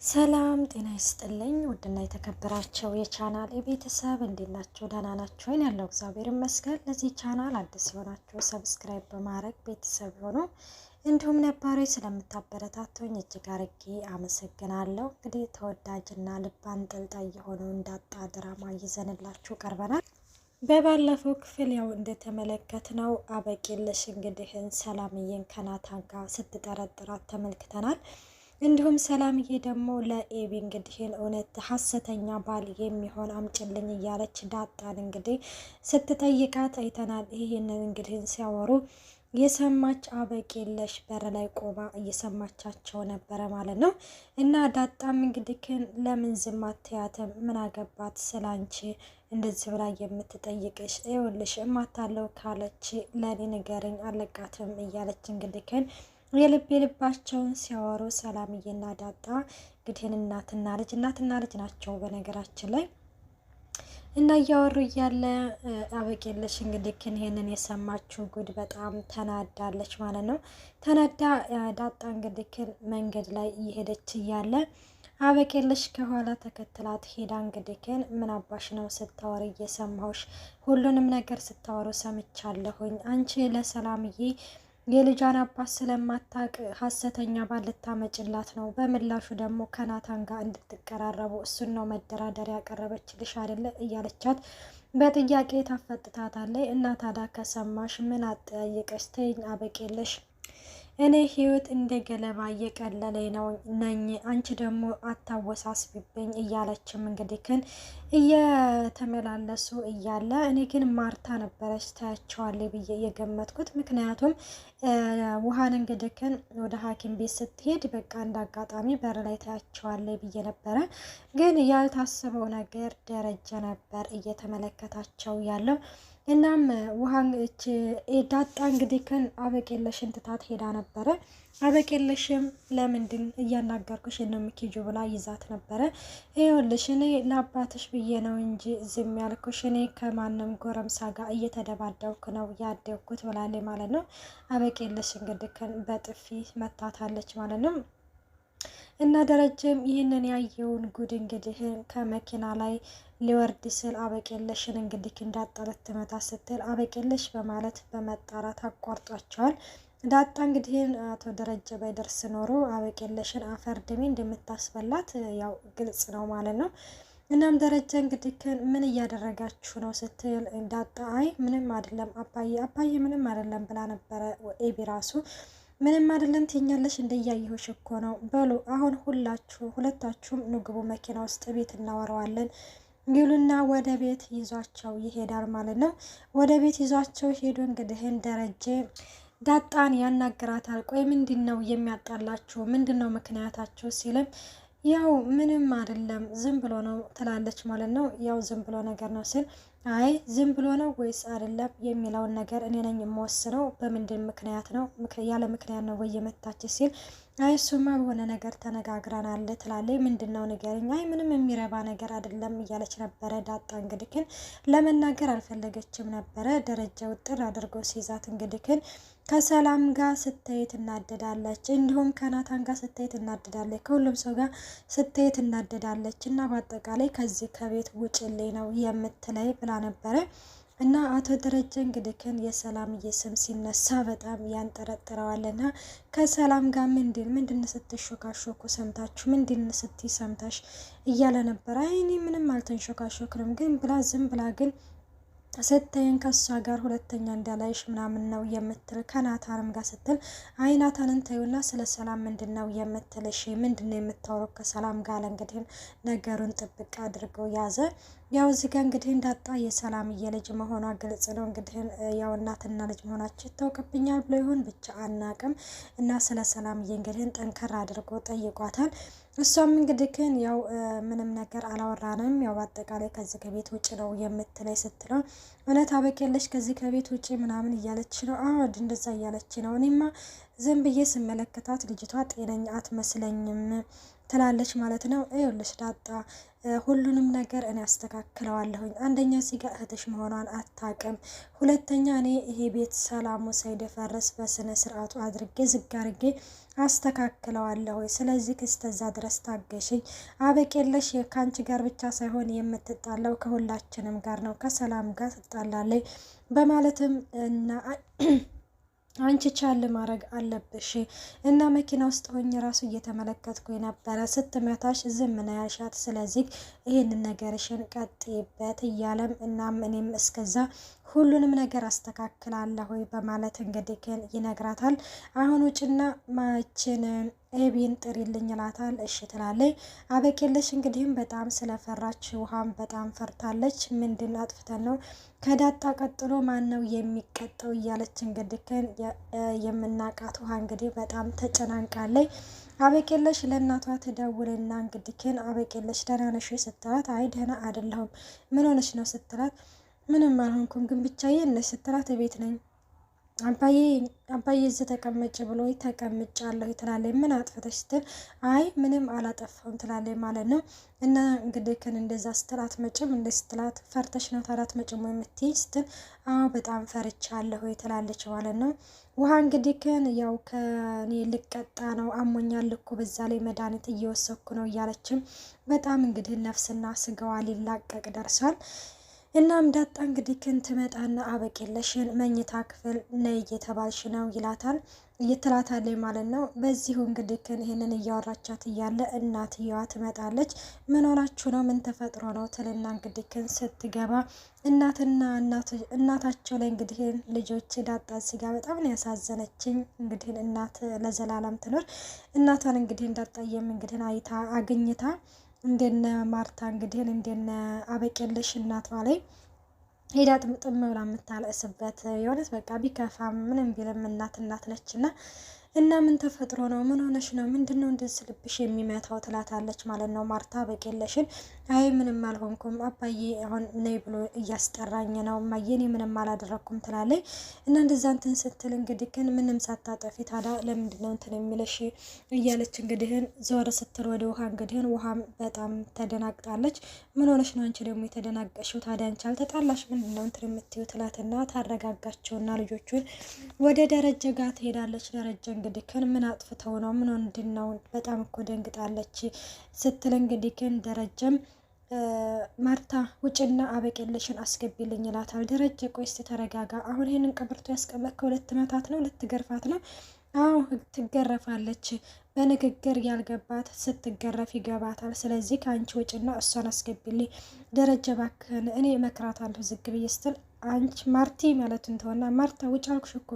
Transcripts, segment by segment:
ሰላም ጤና ይስጥልኝ ውድና የተከበራቸው የቻናል ቤተሰብ እንዴት ናችሁ? ደህና ናችሁ? ወይን ያለው እግዚአብሔር ይመስገን። ለዚህ ቻናል አዲስ የሆናችሁ ሰብስክራይብ በማድረግ ቤተሰብ ሆኖ እንዲሁም ነባሮች ስለምታበረታቱኝ እጅግ አርጌ አመሰግናለሁ። እንግዲህ ተወዳጅና ልብ አንጠልጣይ የሆነውን ዳጣ ድራማ ይዘንላችሁ ቀርበናል። በባለፈው ክፍል ያው እንደተመለከትነው አበቂልሽ እንግዲህን ሰላምዬን ከናታን ጋር ስትጠረጥራት ተመልክተናል። እንዲሁም ሰላምዬ ደግሞ ለኤቢ እንግዲህን እውነት ሀሰተኛ ባል የሚሆን አምጭልኝ እያለች ዳጣን እንግዲህ ስትጠይቃት አይተናል። ይህንን እንግዲህን ሲያወሩ የሰማች አበቂለሽ በር ላይ ቆማ እየሰማቻቸው ነበረ ማለት ነው። እና ዳጣም እንግዲህን ለምን ዝም አትያትም? ምን አገባት ስላንቺ እንደዚህ ብላ የምትጠይቅሽ? ይኸውልሽ እማታለው ካለች ለኔ ንገረኝ አለቃትም እያለች እንግዲህን የልባቸውን ሲያወሩ ሰላምዬና ዳጣ እንግዲህ እናትና ልጅ ናቸው በነገራችን ላይ። እና እያወሩ እያለ አበቂለሽ እንግዲህ ይሄንን የሰማችው ጉድ በጣም ተናዳለች ማለት ነው። ተናዳ ዳጣ እንግዲህ መንገድ ላይ እየሄደች እያለ አበቂለሽ ከኋላ ተከትላት ሄዳ እንግዲህ ምን አባሽ ነው ስታወሪ እየሰማሁሽ? ሁሉንም ነገር ስታወሩ ሰምቻለሁኝ። አንቺ ለሰላምዬ የልጇን አባት ስለማታቅ ሀሰተኛ ባል ልታመጭላት ነው። በምላሹ ደግሞ ከናታን ጋር እንድትቀራረቡ እሱን ነው መደራደር ያቀረበችልሽ አይደለ እያለቻት በጥያቄ ታፈጥታታለች። እና ታዲያ ከሰማሽ ምን አጠያየቀሽ? ተይኝ አበቂለሽ፣ እኔ ህይወት እንደ ገለባ እየቀለለኝ ነው ነኝ፣ አንቺ ደግሞ አታወሳስብብኝ እያለችም እንግዲህ እየተመላለሱ እያለ እኔ ግን ማርታ ነበረች ታያቸዋለች ብዬ የገመትኩት። ምክንያቱም ውሃን እንግዲህ ወደ ሐኪም ቤት ስትሄድ በቃ እንደ አጋጣሚ በር ላይ ታያቸዋለች ብዬ ነበረ። ግን ያልታሰበው ነገር ደረጀ ነበር እየተመለከታቸው ያለው። እናም ውሃን ዳጣ እንግዲህ አበቂለሽን ትታት ሄዳ ነበረ። አበቂለሽም ለምንድን እያናገርኩሽ ነው የምትሄጁ ብላ ይዛት ነበረ። ይኸውልሽ እኔ ለአባትሽ ብዬ ነው እንጂ ዝም ያልኩሽ፣ እኔ ከማንም ጎረምሳ ጋር እየተደባደብኩ ነው ያደግኩት ብላለች ማለት ነው። አበቂለሽ እንግዲህ በጥፊ መታታለች ማለት ነው። እና ደረጀም ይህንን ያየውን ጉድ እንግዲህ ከመኪና ላይ ሊወርድ ስል አበቂለሽን እንግዲህ እንዳጣለት ትመታ ስትል አበቂለሽ በማለት በመጣራት አቋርጧቸዋል። ዳጣ እንግዲህ አቶ ደረጀ ባይደርስ ኖሮ አበቂለሽን አፈር ድሜ እንደምታስበላት ያው ግልጽ ነው ማለት ነው። እናም ደረጀ እንግዲህ ምን እያደረጋችሁ ነው ስትል ዳጣ አይ ምንም አይደለም አባዬ ምንም አይደለም ብላ ነበረ። ኤቢ ራሱ ምንም አይደለም ትኛለሽ እንደያየሁሽ እኮ ነው። በሉ አሁን ሁለታችሁም ንግቡ መኪና ውስጥ ቤት እናወራዋለን ይሉና ወደ ቤት ይዟቸው ይሄዳል ማለት ነው። ወደ ቤት ይዟቸው ሄዱ። እንግዲህ ደረጀ ዳጣን ያናግራታል። ቆይ ምንድን ነው የሚያጣላችሁ? ምንድን ነው ምክንያታችሁ? ሲልም ያው ምንም አይደለም ዝም ብሎ ነው ትላለች ማለት ነው። ያው ዝም ብሎ ነገር ነው ሲል አይ ዝም ብሎ ነው ወይስ አይደለም የሚለውን ነገር እኔ ነኝ የምወስነው። በምንድን ምክንያት ነው ያለ ምክንያት ነው ወይ የመታች ሲል አይ እሱማ በሆነ ነገር ተነጋግረናል ትላለች። ምንድን ነው ንገረኝ። አይ ምንም የሚረባ ነገር አይደለም እያለች ነበረ። ዳጣ እንግዲህ ለመናገር አልፈለገችም ነበረ። ደረጃ ውጥር አድርጎ ሲይዛት እንግዲህ ከሰላም ጋር ስትይ ትናደዳለች፣ እንዲሁም ከናታን ጋር ስትይ ትናደዳለች፣ ከሁሉም ሰው ጋር ስትይ ትናደዳለች። እና በአጠቃላይ ከዚህ ከቤት ውጭልኝ ነው የምትለይ ብላ ነበረ። እና አቶ ደረጀ እንግዲህ የሰላምዬ ስም ሲነሳ በጣም ያንጠረጥረዋልና ከሰላም ጋር ምንድን ስትሾካሾኩ ሰምታችሁ ምንድን ስትይ ሰምታሽ እያለ ነበረ። አይ እኔ ምንም አልተንሾካሾክንም ግን ብላ ዝም ብላ ግን ስትይን ከሷ ጋር ሁለተኛ እንዳላይሽ ምናምን ነው የምትል ከናታንም ጋር ስትል አይ ናታንን ተይውና ስለ ሰላም ምንድን ነው የምትልሽ? ምንድን ነው የምታወራው ከሰላም ጋር? እንግዲህ ነገሩን ጥብቅ አድርገው ያዘ። ያው እዚህ ጋር እንግዲህ እንዳጣ የሰላምዬ ልጅ መሆኗ ግልጽ ነው። እንግዲህ ያው እናትና ልጅ መሆናቸው ይታወቅብኛል ብሎ ይሆን ብቻ አናቅም። እና ስለ ሰላምዬ እንግዲህ ጠንከር አድርጎ ጠይቋታል። እሷም እንግዲህ ያው ምንም ነገር አላወራንም፣ ያው በአጠቃላይ ከዚህ ከቤት ውጭ ነው የምትለይ ስትለው እውነት አበቂለሽ ከዚህ ከቤት ውጭ ምናምን እያለች ነው? አዎ እንደዛ እያለች ነው። እኔማ ዝም ብዬ ስመለከታት ልጅቷ ጤነኛ አትመስለኝም ትላለች ማለት ነው። ይኸውልሽ ዳጣ ሁሉንም ነገር እኔ አስተካክለዋለሁኝ። አንደኛ እዚህ ጋር እህትሽ መሆኗን አታውቅም። ሁለተኛ እኔ ይሄ ቤት ሰላሙ ሳይደፈርስ በስነ ስርዓቱ አድርጌ ዝግ አድርጌ አስተካክለዋለሁ። ስለዚህ እስከዛ ድረስ ታገሽኝ። አበቄለሽ ከአንቺ ጋር ብቻ ሳይሆን የምትጣለው ከሁላችንም ጋር ነው፣ ከሰላም ጋር ትጣላለች በማለትም እና አንቺ ቻል ማድረግ አለብሽ እና መኪና ውስጥ ሆኜ ራሱ እየተመለከትኩ ነበረ ስትመታሽ ዝም ነው ያልሻት። ስለዚህ ይህንን ነገርሽን ቀጥይበት እያለም እናም እኔም እስከዛ ሁሉንም ነገር አስተካክላለሁ በማለት እንግዲህ ይነግራታል። አሁን ውጭና ማችን ኤቢን ጥሪልኝ ይላታል። እሺ ትላለች። አበቄለሽ እንግዲህም በጣም ስለፈራች ውሃም በጣም ፈርታለች። ምንድን አጥፍተን ነው ከዳጣ ቀጥሎ ማን ነው የሚቀጠው እያለች እንግዲህ የምናቃት ውሃ እንግዲህ በጣም ተጨናንቃለች። አበቄለሽ ለእናቷ ትደውልና እንግዲህ አበቄለሽ ደህና ነሽ ስትላት አይ ደህና አይደለሁም ምን ሆነሽ ነው ስትላት ምንም አልሆንኩም ግን ብቻዬ ነሽ ስትላት ቤት ነኝ አባዬ እዚህ ተቀመጭ ብሎ ተቀምጫለሁ ትላለች። ምን አጥፍተሽ ስትል አይ ምንም አላጠፋሁም ትላለች ማለት ነው። እና እንግዲህ እንደዛ ስትላት መጭም እንደ ስትላት ፈርተሽ ነው ታራት መጭም የምትይ ስትል አዎ በጣም ፈርቻለሁ ትላለች ማለት ነው። ውሃ እንግዲህ ያው ከኔ ልቀጣ ነው አሞኛል እኮ በዛ ላይ መድኃኒት እየወሰድኩ ነው እያለችም በጣም እንግዲህ ነፍስና ስጋዋ ሊላቀቅ ደርሷል። እናም ዳጣ እንግዲህ ትመጣና አበቄለሽን መኝታ ክፍል ነይ እየተባልሽ ነው ይላታል እየተላታለች ማለት ነው። በዚሁ እንግዲህ ይህንን እያወራቻት እያለ እናትየዋ ትመጣለች። ምን ሆናችሁ ነው ምን ተፈጥሮ ነው ትልና እንግዲህ ስትገባ እናታቸው ላይ እንግዲህ ልጆች ዳጣ ሲጋ በጣም ነው ያሳዘነችኝ። እንግዲህ እናት ለዘላለም ትኖር። እናቷን እንግዲህ እንዳጣየም እንግዲህ አይታ አግኝታ እንደነ ማርታ እንግዲህ እንደነ አበቄለሽ እናቷ ላይ ሄዳ ጥምጥም ብላ የምታለቅስበት የሆነት በቃ ቢከፋም ምንም ቢልም እናት ነችና እና ምን ተፈጥሮ ነው ምን ሆነሽ ነው ምንድነው እንደዚህ ልብሽ የሚመታው ትላታለች ማለት ነው። ማርታ አበቄለሽን አይ ምንም አልሆንኩም አባዬ አሁን ነይ ብሎ እያስጠራኝ ነው እማዬ እኔ ምንም አላደረኩም ትላለች። እና እንደዛ እንትን ስትል እንግዲህ ምንም ሳታጠፊ ታዲያ ለምንድነው እንትን የሚለሽ እያለች እንግዲህ ዞር ስትል ወደ ውሃ እንግዲህ ውሃም በጣም ተደናግጣለች። ምን ሆነሽ ነው አንቺ ደግሞ የተደናገሽው ታዲያ አንቺ አልተጣላሽ ምንድነው እንትን የምትይው ትላትና ታረጋጋቸውና ልጆቹን ወደ ደረጀ ጋር ትሄዳለች። ደረጀ እንግዲህ ምን አጥፍተው ነው ምን ወንድን ነው በጣም እኮ ደንግጣለች ስትል እንግዲህ ደረጀም ማርታ ውጭና አበቄለሽን አስገቢልኝ ይላታል። ደረጀ ቆይ እስቲ ተረጋጋ አሁን ይሄንን ቀበርቶ ያስቀመጥከው ልትመታት ነው ልትገርፋት ነው? አዎ ትገረፋለች። በንግግር ያልገባት ስትገረፍ ይገባታል። ስለዚህ ከአንቺ ውጭና እሷን አስገቢልኝ ደረጀ ባክህን እኔ እመክራታለሁ ዝግ ብዬ ስትል አንቺ ማርቲ ማለት እንትሆና ማርታ ውጭ አልኩሽ እኮ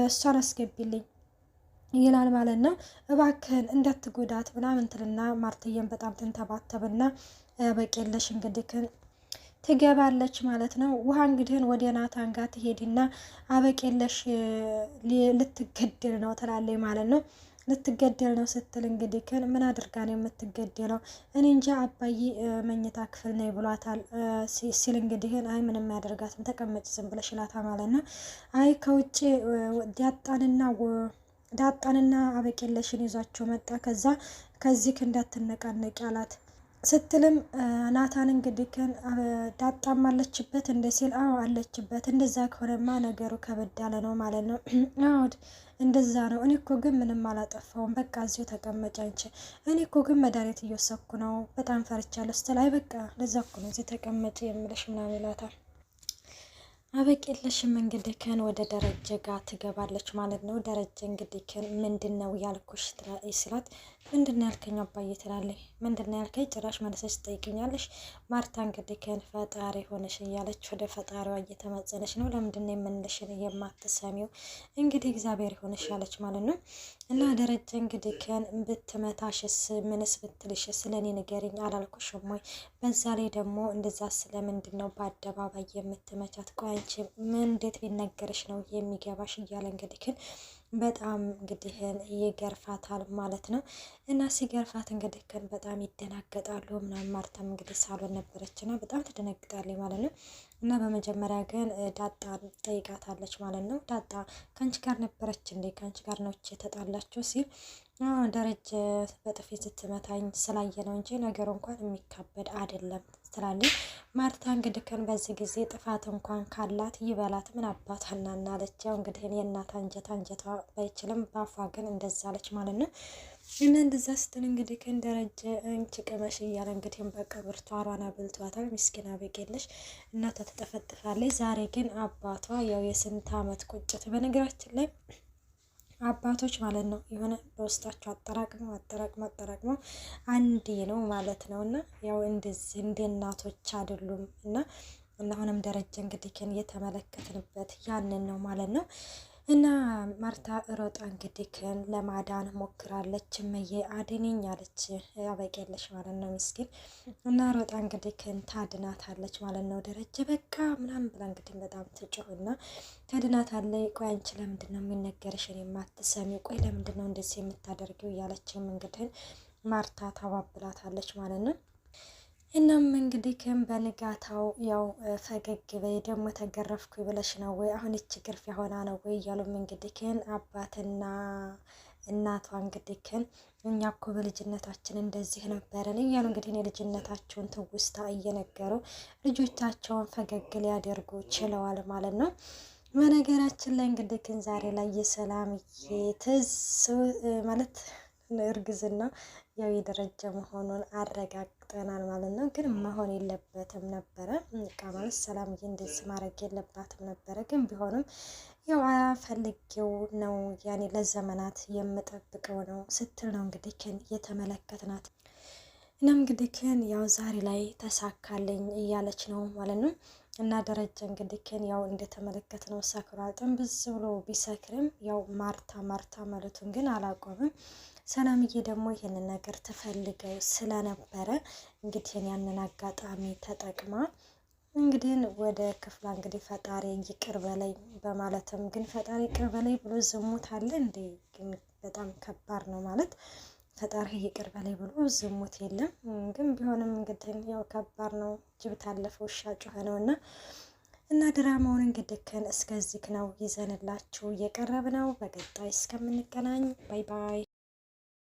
እሷን አስገቢልኝ ይላል ማለት ነው። እባክህን እንዳትጎዳት ምናምን ትልና ማርትዬን በጣም ትንተባተብና አበቄለሽ እንግዲህ ትገባለች ማለት ነው። ውሃ እንግዲህ ወደ ናታን ጋር ትሄድና አበቄለሽ ልትገደል ነው ትላለች ማለት ነው። ልትገደል ነው ስትል እንግዲህ ምን አድርጋ ነው የምትገደለው? እኔ እንጃ አባዬ መኝታ ክፍል ነው ብሏታል ሲል እንግዲህ አይ ምንም ያደርጋትም ተቀመጭ ዝም ብለሽ ይላታል ማለት ነው። አይ ከውጭ ዳጣንና አበቄለሽን ይዟቸው መጣ ከዚህ እንዳትነቃነቂ አላት ስትልም ናታን እንግዲህ ዳጣም አለችበት እንደ ሲል አዎ አለችበት። እንደዛ ከሆነማ ነገሩ ከበድ ያለ ነው ማለት ነው። አዎ እንደዛ ነው። እኔ እኮ ግን ምንም አላጠፋውም በቃ እዚሁ ተቀመጭ አንቺ እኔ እኮ ግን መድኃኒት እየወሰድኩ ነው በጣም ፈርቻለሁ ስትል አይ በቃ ለዛ እኮ ነው እዚህ ተቀመጭ የምልሽ ምናምን ይላታል። አበቄለሽም እንግዲህ ወደ ደረጀ ጋር ትገባለች ማለት ነው። ደረጀ እንግዲህ ምንድን ነው ያልኩሽ ስላት ምንድን ነው ያልከኝ አባዬ ትላለች። ምንድን ነው ያልከኝ ጭራሽ መለሰች ትጠይቅኛለሽ። ማርታ እንግዲህ ፈጣሪ ሆነሽ እያለች ወደ ፈጣሪዋ እየተማጸነች ነው። ለምንድን ነው የምንልሽን የማትሰሚው እንግዲህ እግዚአብሔር ሆነሽ ያለች ማለት ነው። እና ደረጀ እንግዲህ ብትመታሽስ ምንስ ብትልሽስ ስለኔ ንገሪኝ አላልኩሽም ወይ? በዛ ላይ ደግሞ እንደዛ ስለምንድን ነው በአደባባይ የምትመቻት? ቆይ አንቺ ምን እንዴት ቢነገርሽ ነው የሚገባሽ? እያለ እንግዲህ በጣም እንግዲህ ይገርፋታል ማለት ነው። እና ሲገርፋት እንግዲህ በጣም ይደናገጣሉ ምናምን። ማርታም እንግዲህ ሳሎን ነበረች እና በጣም ትደነግጣለች ማለት ነው። እና በመጀመሪያ ግን ዳጣ ጠይቃታለች ማለት ነው። ዳጣ ከአንቺ ጋር ነበረች እንዴ? ከአንቺ ጋር ነው የተጣላችሁ ሲል ደረጀ በጥፊ ስትመታኝ ስላየ ነው እንጂ ነገሩ እንኳን የሚካበድ አይደለም ትላለች ማርታ። እንግዲህ በዚህ ጊዜ ጥፋት እንኳን ካላት ይበላት ምን አባታና እናለች። ያው እንግዲህ የእናት አንጀቷ ባይችልም በአፏ ግን እንደዛ አለች ማለት ነው። እና እንደዛ ስትል እንግዲህ ደረጀ እንቺ ቅመሽ እያለ እንግዲህ በቃ ብርቷሯን አብልቷታል። ምስኪና በቄለሽ እናቷ ተጠፈጥፋለች። ዛሬ ግን አባቷ ያው የስንት አመት ቁጭት በነገራችን ላይ አባቶች ማለት ነው የሆነ በውስጣቸው አጠራቅመው አንዴ ነው ማለት ነው። እና ያው እንደዚህ እንደ እናቶች አይደሉም። እና አሁንም ደረጀ እንግዲህ እየተመለከትንበት ያንን ነው ማለት ነው። እና ማርታ ሮጣ እንግዲህ ለማዳን ሞክራለች። እመዬ አድንኝ አለች። ያበቄለሽ ማለት ነው ምስኪን። እና ሮጣ እንግዲህ ታድናታለች ማለት ነው። ደረጀ በቃ ምናምን ብላ እንግዲህ በጣም ትጮህና ታድናታለች። ቆይ አንቺ ለምንድን ነው የሚነገርሽን የማትሰሚው? ቆይ ለምንድን ነው እንደዚህ የምታደርጊው? እያለችም እንግዲህ ማርታ ታባብላታለች ማለት ነው። እናም እንግዲህ በንጋታው ያው ፈገግ በይ ደግሞ ተገረፍኩ ብለሽ ነው ወይ? አሁን እቺ ግርፊያ ሆና ነው ወይ? እያሉም እንግዲህ አባትና እናቷ እንግዲህ እኛ እኮ በልጅነታችን እንደዚህ ነበረን እያሉ እንግዲህ የልጅነታቸውን ትውስታ እየነገሩ ልጆቻቸውን ፈገግ ሊያደርጉ ችለዋል ማለት ነው። በነገራችን ላይ እንግዲህ ዛሬ ላይ የሰላምዬ ትዝ ማለት እርግዝና ያው የደረጀ መሆኑን አረጋግጠናል ማለት ነው። ግን መሆን የለበትም ነበረ በቃ ማለት ሰላምዬ እንደዚህ ማድረግ የለባትም ነበረ። ግን ቢሆንም ያው ፈልጌው ነው ያኔ ለዘመናት የምጠብቀው ነው ስትል ነው እንግዲህ የተመለከትናት። እናም እንግዲህ ያው ዛሬ ላይ ተሳካልኝ እያለች ነው ማለት ነው። እና ደረጀ እንግዲህ ያው እንደተመለከት ነው ሰክሯል። ጥንብዝ ብሎ ቢሰክርም ያው ማርታ ማለቱን ግን አላቆምም። ሰላምዬ ደግሞ ይህንን ነገር ትፈልገው ስለነበረ እንግዲህ ያንን አጋጣሚ ተጠቅማ እንግዲህ ወደ ክፍሏ እንግዲህ ፈጣሪ ይቅር በላይ በማለትም ግን ፈጣሪ ይቅር በላይ ብሎ ዝሙት አለ እንዴ? ግን በጣም ከባድ ነው ማለት ፈጣሪ ይቅር በላይ ብሎ ዝሙት የለም። ግን ቢሆንም እንግዲህ ያው ከባድ ነው። ጅብ ታለፈው ውሻ ጮኸ ነው እና ድራማውን እንግዲህ እስከዚህ ነው ይዘንላችሁ እየቀረብ ነው። በቀጣይ እስከምንገናኝ ባይ ባይ።